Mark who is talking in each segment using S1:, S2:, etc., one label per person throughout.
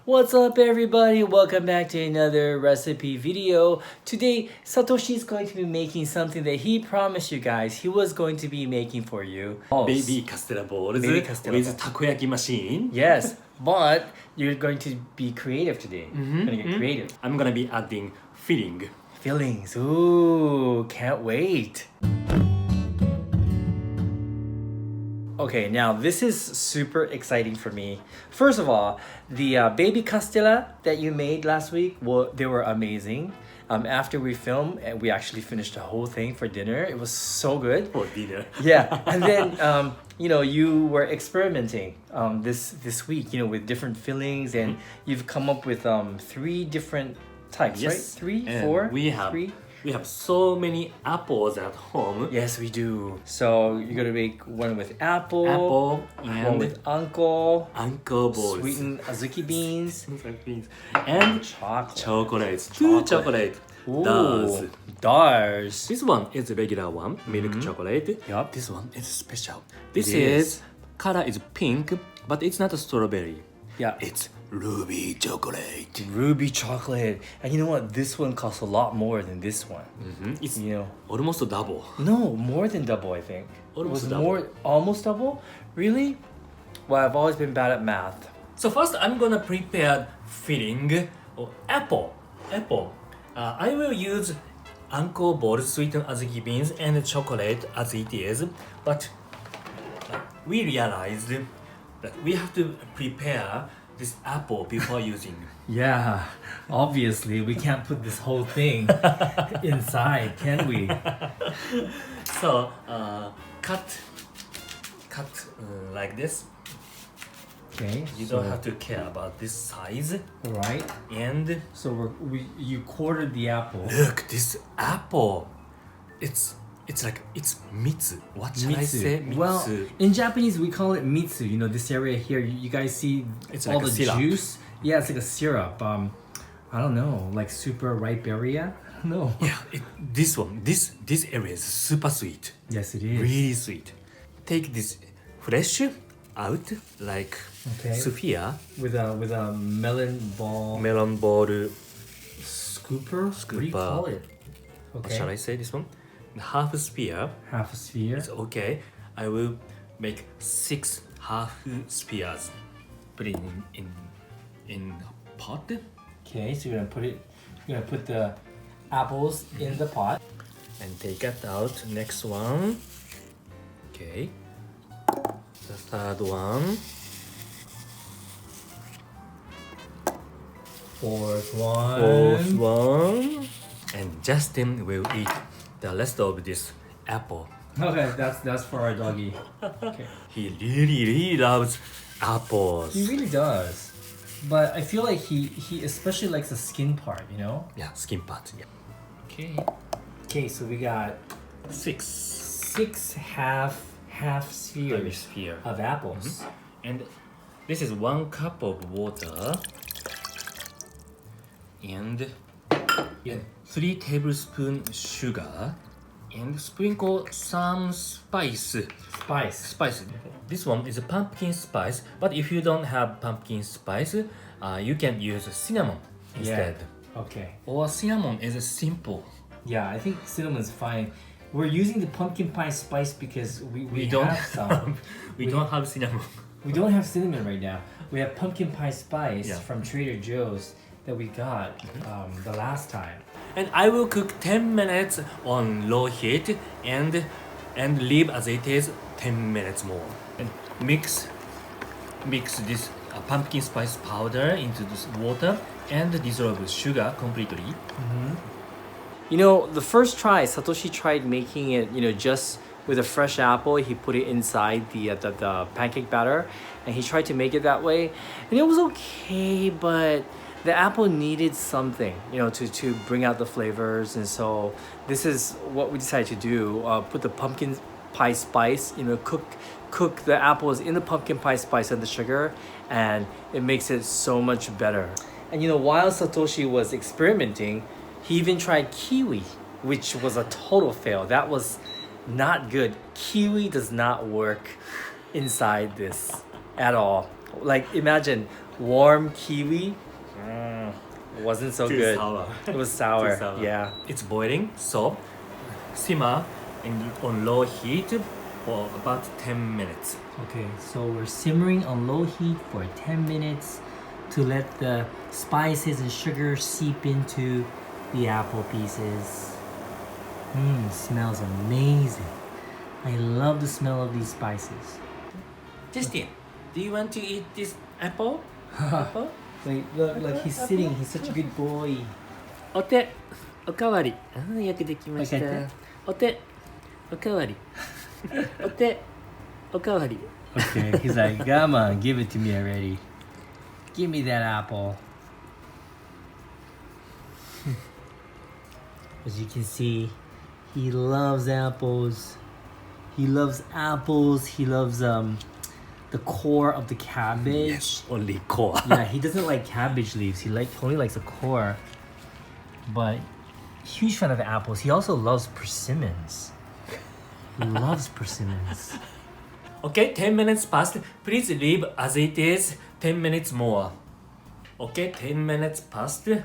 S1: What's up everybody? Welcome back to another recipe video. Today, Satoshi is going to be making something that he promised you guys he was going to be making for you.
S2: Baby castella balls with takoyaki machine.
S1: Yes, but you're going to be creative today. You're gonna get creative.
S2: I'm gonna be adding filling.
S1: Fillings. Ooh, can't wait. Okay, now this is super exciting for me. First of all, the baby castella that you made last week, well, they were amazing. After we filmed, and we actually finished the whole thing for dinner. It was so good.
S2: For dinner.
S1: Yeah, and then you were experimenting this week, with different fillings, and you've come up with 3 different types, right? 3,
S2: and
S1: 4,
S2: we have so many apples at home.
S1: Yes, we do. So you're gonna make one with apple
S2: and
S1: one with uncle
S2: balls,
S1: sweetened azuki beans,
S2: and
S1: chocolates.
S2: 2 chocolate.
S1: Dars.
S2: This one is a regular one, milk chocolate.
S1: Yup.
S2: This one is special. This is color is pink, but it's not a strawberry.
S1: Yeah,
S2: It's ruby chocolate.
S1: ruby chocolate. And you know what? This one costs a lot more than this one.
S2: It's
S1: You know,
S2: almost double.
S1: no, more than double, I think.
S2: Almost
S1: Was
S2: double.
S1: almost double? Really? Well, I've always been bad at math.
S2: So first, I'm gonna prepare filling or apple. I will use uncle balls, sweetened azuki beans, and chocolate as it is. But we realized that we have to prepare this apple before using.
S1: Yeah, obviously we can't put this whole thing inside, can we?
S2: So cut like this.
S1: Okay.
S2: You don't have to care about this size.
S1: Right.
S2: And
S1: So you quartered the apple.
S2: look, this apple. It's like it's mitsu. What should I say? Mitsu.
S1: Well, in Japanese we call it mitsu. This area here, you guys see
S2: It's
S1: all
S2: like a
S1: the
S2: syrup.
S1: juice. Yeah, it's like a syrup. I don't know, like super ripe area. No.
S2: Yeah, this one, this area is super sweet.
S1: Yes, it is.
S2: Really sweet. Take this fresh out like sphere.
S1: With a melon ball.
S2: Melon ball.
S1: Scooper. What do you call it?
S2: What shall I say? This one, half sphere.
S1: Half a sphere.
S2: It's okay. I will make 6 half spheres. Put it in pot.
S1: Okay, so you're gonna put the apples in the pot.
S2: And take it out. Next one. Okay. The third one.
S1: Fourth one.
S2: Fourth one. And Justin will eat the rest of this apple.
S1: Okay, that's for our doggy. Okay.
S2: He really loves apples.
S1: He really does. But I feel like he especially likes the skin part,
S2: Yeah, skin part. Yeah. Okay.
S1: Okay, so we got
S2: 6
S1: 6 half spheres
S2: sphere.
S1: of apples.
S2: And this is 1 cup of water. And 3 tablespoons sugar. And sprinkle some spice.
S1: Spice.
S2: This one is a pumpkin spice, but if you don't have pumpkin spice, you can use cinnamon instead.
S1: Okay.
S2: Or cinnamon is simple.
S1: Yeah, I think cinnamon's fine. We're using the pumpkin pie spice because we
S2: don't
S1: have some.
S2: we don't have cinnamon.
S1: We don't have cinnamon right now. We have pumpkin pie spice
S2: Yeah.
S1: from Trader Joe's that we got the last time.
S2: And I will cook 10 minutes on low heat and leave as it is 10 minutes more. And mix this pumpkin spice powder into this water and dissolve sugar completely.
S1: The first try, Satoshi tried making it, just with a fresh apple. He put it inside the pancake batter, and he tried to make it that way, and it was okay, but the apple needed something, to bring out the flavors, and so this is what we decided to do. Put the pumpkin pie spice, cook the apples in the pumpkin pie spice and the sugar, and it makes it so much better. And while Satoshi was experimenting, he even tried kiwi, which was a total fail. That was not good. Kiwi does not work inside this at all. Like, imagine warm kiwi. Wasn't so
S2: Too
S1: good.
S2: sour.
S1: It was sour.
S2: Too sour.
S1: Yeah.
S2: It's boiling, so simmer on low heat for about 10 minutes.
S1: Okay, so we're simmering on low heat for 10 minutes to let the spices and sugar seep into the apple pieces. Smells amazing. I love the smell of these spices.
S2: Justin, do you want to eat this apple? Apple?
S1: Wait, look, he's sitting. He's such a good boy.
S2: お手、おかわり。よくできました。お手、おかわり。お手、おかわり。
S1: Okay, he's like, come on, give it to me already. Give me that apple. As you can see, he loves apples. He loves apples. He loves the core of the cabbage.
S2: Yes, only core.
S1: Yeah, he doesn't like cabbage leaves. He only likes the core. But huge fan of apples. He also loves persimmons. He loves persimmons.
S2: Okay, 10 minutes passed. Please leave as it is 10 minutes more. Okay, 10 minutes passed.
S1: 10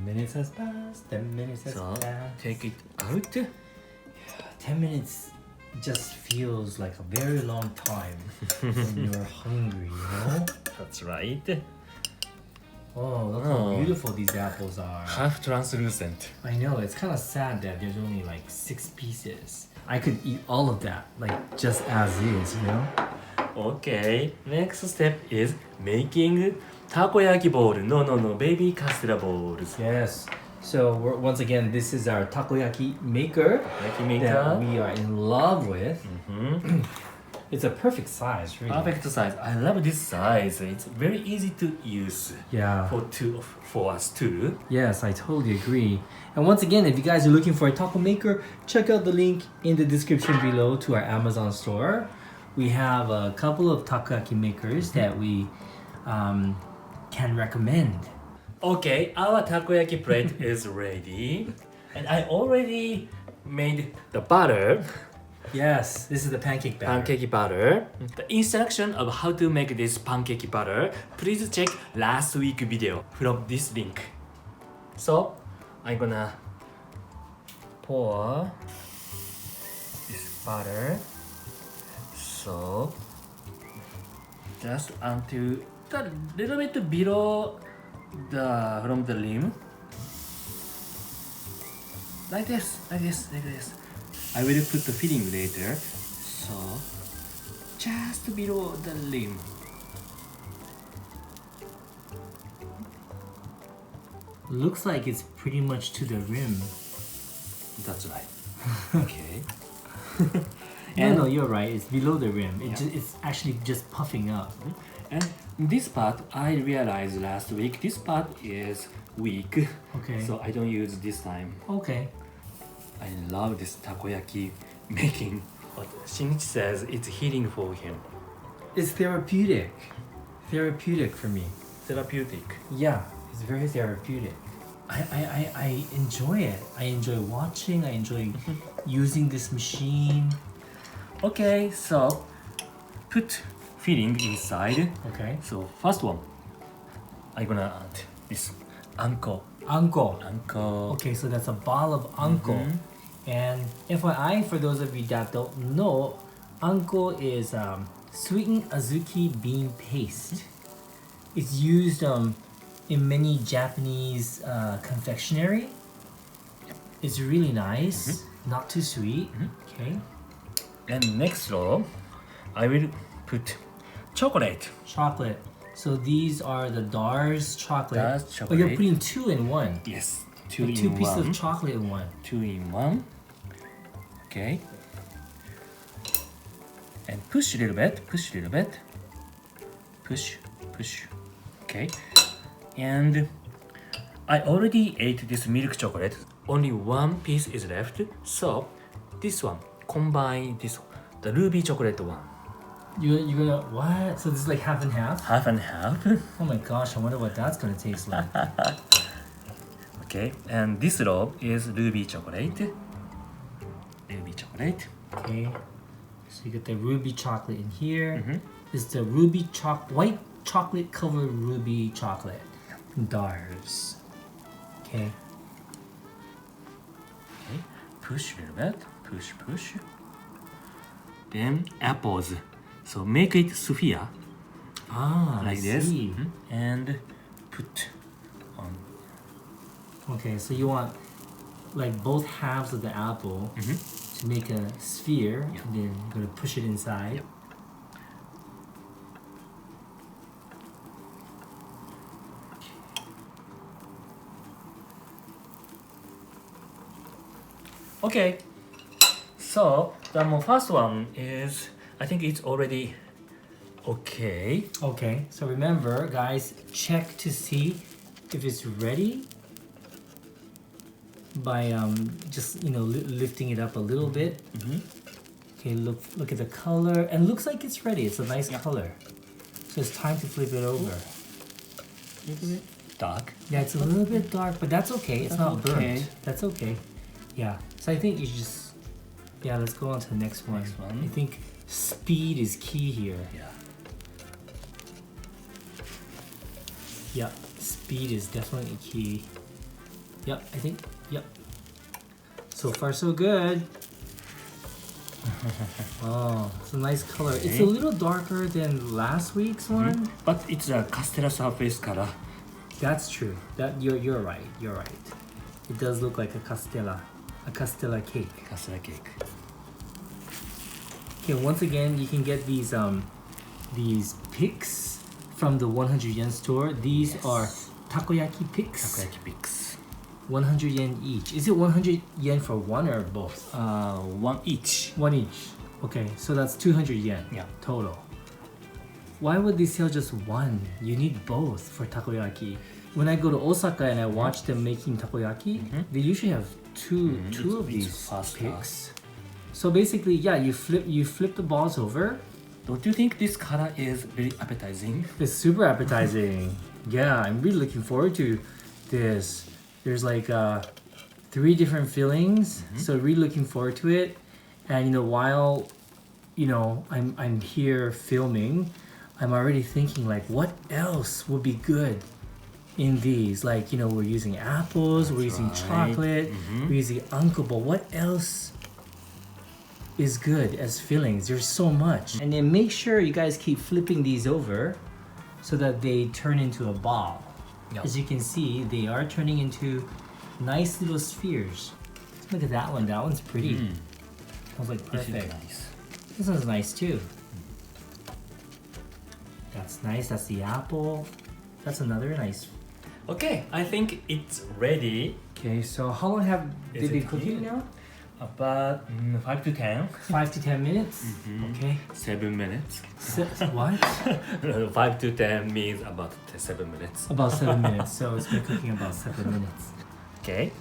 S1: minutes has passed. 10 minutes has
S2: So,
S1: passed.
S2: take it out.
S1: 10 minutes just feels like a very long time when you're hungry, you know?
S2: That's right.
S1: Oh, look how beautiful these apples are.
S2: Half translucent.
S1: I know, it's kind of sad that there's only like 6 pieces. I could eat all of that, like just as is, you know?
S2: Okay, next step is making takoyaki bowl. No, baby castella bowls.
S1: Yes. So once again, this is our takoyaki maker
S2: Takoyaki
S1: that
S2: maker.
S1: we are in love with. It's a perfect size, really.
S2: Perfect size. I love this size. It's very easy to use
S1: Yeah.
S2: for us too.
S1: Yes, I totally agree. And once again, if you guys are looking for a taco maker, check out the link in the description below to our Amazon store. We have a couple of takoyaki makers that we can recommend.
S2: Okay, our takoyaki plate is ready. And I already made the butter,
S1: Yes, this is the pancake batter.
S2: pancake butter. The instruction of how to make this pancake butter, please check last week video from this link. So, I'm gonna pour this butter. So, just until the little bit below from the rim. Like this. I will put the filling later. So, just below the rim.
S1: Looks like it's pretty much to the rim.
S2: That's right. Okay.
S1: No, you're right. It's below the rim. It's actually just puffing up.
S2: And this part, I realized last week, this part is weak.
S1: Okay.
S2: So I don't use this time.
S1: Okay.
S2: I love this takoyaki making. But Shinichi says it's healing for him.
S1: It's therapeutic. Therapeutic for me.
S2: Therapeutic.
S1: Yeah, it's very therapeutic. I enjoy it. I enjoy watching. I enjoy using this machine.
S2: Okay, so put filling inside.
S1: Okay.
S2: So first one, I'm gonna add this anko.
S1: Anko.
S2: Anko.
S1: Okay, so that's a ball of anko. And FYI, for those of you that don't know, anko is sweetened azuki bean paste. It's used in many Japanese confectionery. It's really nice, not too sweet. Okay.
S2: And next row, I will put chocolate.
S1: Chocolate. So these are the Dar's chocolate.
S2: Dar's
S1: Oh, you're
S2: chocolate.
S1: putting 2 in 1.
S2: Yes,
S1: Like 2 pieces of chocolate in 1.
S2: 2 in 1. Okay. And push a little bit. Push. Okay. And I already ate this milk chocolate. Only 1 piece is left. So this one, combine this, the ruby chocolate one.
S1: You're gonna, what? So this is like half and half?
S2: Half and half.
S1: Oh my gosh, I wonder what that's gonna taste like.
S2: Okay, and this row is ruby chocolate. Okay.
S1: Okay. So you get the ruby chocolate in here. This is the ruby white chocolate covered ruby chocolate. Dars. Okay.
S2: Okay, push a little bit, push. Then apples. So make it sphere like this, and put on.
S1: Okay, so you want like both halves of the apple to make a sphere, and then you're gonna push it inside.
S2: Yep. Okay, so the first one is, I think it's already okay.
S1: Okay, so remember, guys, check to see if it's ready by just lifting it up a little bit. Okay, look at the color, and looks like it's ready. It's a nice color. So it's time to flip it over.
S2: A little bit dark.
S1: Yeah, it's a little bit dark, but that's okay. It's not
S2: okay.
S1: burnt. That's okay. Yeah. So I think you just let's go on to the next one. I think speed is key here.
S2: Yeah.
S1: Yeah, speed is definitely key. Yep, I think. Yep. So far, so good. Oh, it's a nice color.
S2: Okay.
S1: It's a little darker than last week's one.
S2: But it's a Castella surface color.
S1: That's true. That you're right. You're right. It does look like a Castella cake.
S2: Castella cake.
S1: Okay, once again, you can get these picks from the 100 yen store. These are takoyaki picks.
S2: Takayaki picks.
S1: 100 yen each. Is it 100 yen for one or both?
S2: One each.
S1: One each. Okay, so that's 200 yen total. Why would they sell just one? You need both for takoyaki. When I go to Osaka and I watch them making takoyaki, they usually have two of these picks. So basically, you flip the balls over.
S2: Don't you think this color is very appetizing?
S1: It's super appetizing. Yeah, I'm really looking forward to this. There's like 3 different fillings, so really looking forward to it. And while I'm here filming, I'm already thinking like, what else would be good in these? Like we're using apples, we're using chocolate, we're using uncle. What else is good as fillings? There's so much. And then make sure you guys keep flipping these over so that they turn into a ball. As you can see, they are turning into nice little spheres. Look at that one. That one's pretty. Smells like perfect.
S2: This is nice.
S1: This one's nice too. That's nice. That's the apple. That's another nice.
S2: Okay, I think it's ready.
S1: Okay, so how long have they been cooking now?
S2: About 5 to 10.
S1: 5 to 10 minutes. Okay.
S2: 7 minutes.
S1: What?
S2: 5 to 10 means about 7 minutes.
S1: About 7 minutes. So it's been cooking about 7 minutes.
S2: Okay,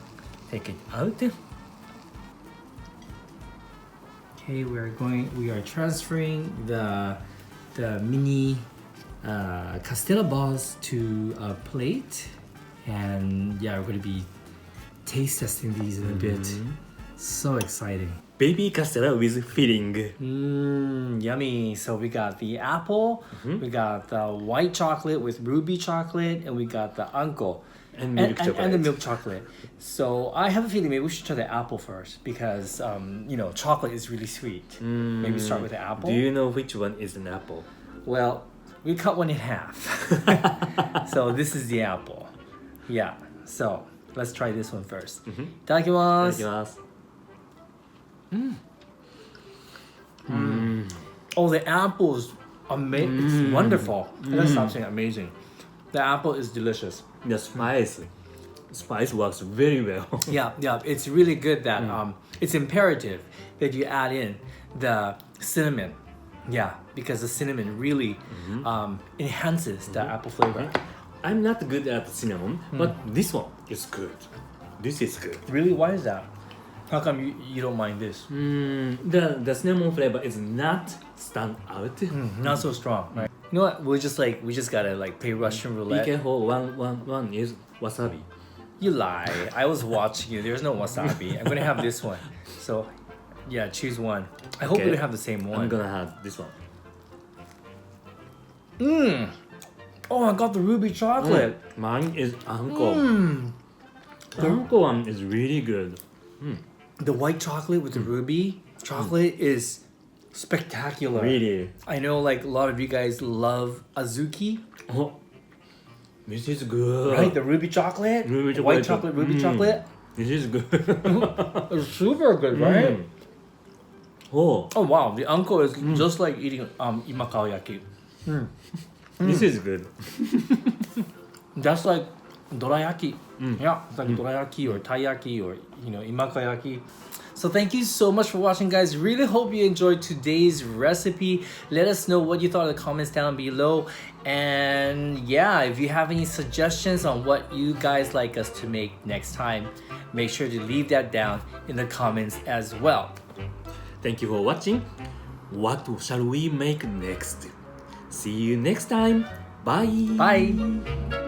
S2: take it out.
S1: Okay, we are transferring the mini Castella balls to a plate, and we're going to be taste testing these in a bit. So exciting.
S2: Baby Castella with filling.
S1: Yummy. So we got the apple, we got the white chocolate with ruby chocolate, and we got the uncle.
S2: And milk chocolate.
S1: And the milk chocolate. So I have a feeling maybe we should try the apple first because, chocolate is really sweet. Maybe start with the apple.
S2: Do you know which one is an apple?
S1: Well, we cut one in half. So this is the apple. Yeah. So let's try this one first. Itadakimasu. Oh, the apple is amazing. It's wonderful. I gotta stop saying amazing. The apple is delicious.
S2: The spice works very well.
S1: Yeah. It's really good that it's imperative that you add in the cinnamon. Yeah, because the cinnamon really enhances the apple flavor.
S2: I'm not good at cinnamon, but this one is good. This is good.
S1: Really? Why is that? How come you don't mind this?
S2: The cinnamon flavor is not stand out.
S1: Not so strong, right? You know what? We just gotta play Russian
S2: Be
S1: roulette.
S2: careful. One is wasabi.
S1: You lie. I was watching you. There's no wasabi. I'm gonna have this one. So, choose one. I hope we don't have the same one.
S2: I'm gonna have this one.
S1: Oh, I got the ruby chocolate.
S2: Mine is anko. The anko one is really good.
S1: The white chocolate with the ruby chocolate is spectacular.
S2: Really.
S1: I know like a lot of you guys love azuki,
S2: Oh, this is good.
S1: right? The ruby chocolate,
S2: Ruby
S1: white
S2: chocolate.
S1: chocolate, ruby chocolate.
S2: This is good.
S1: It's super good, right?
S2: Oh,
S1: Oh wow, the uncle is just like eating imakayaki.
S2: this is good.
S1: That's like dorayaki. Yeah, it's like dorayaki or taiyaki or imakayaki. So thank you so much for watching, guys. Really hope you enjoyed today's recipe. Let us know what you thought in the comments down below. And yeah, if you have any suggestions on what you guys like us to make next time, make sure to leave that down in the comments as well.
S2: Thank you for watching. What shall we make next? See you next time. Bye.
S1: Bye.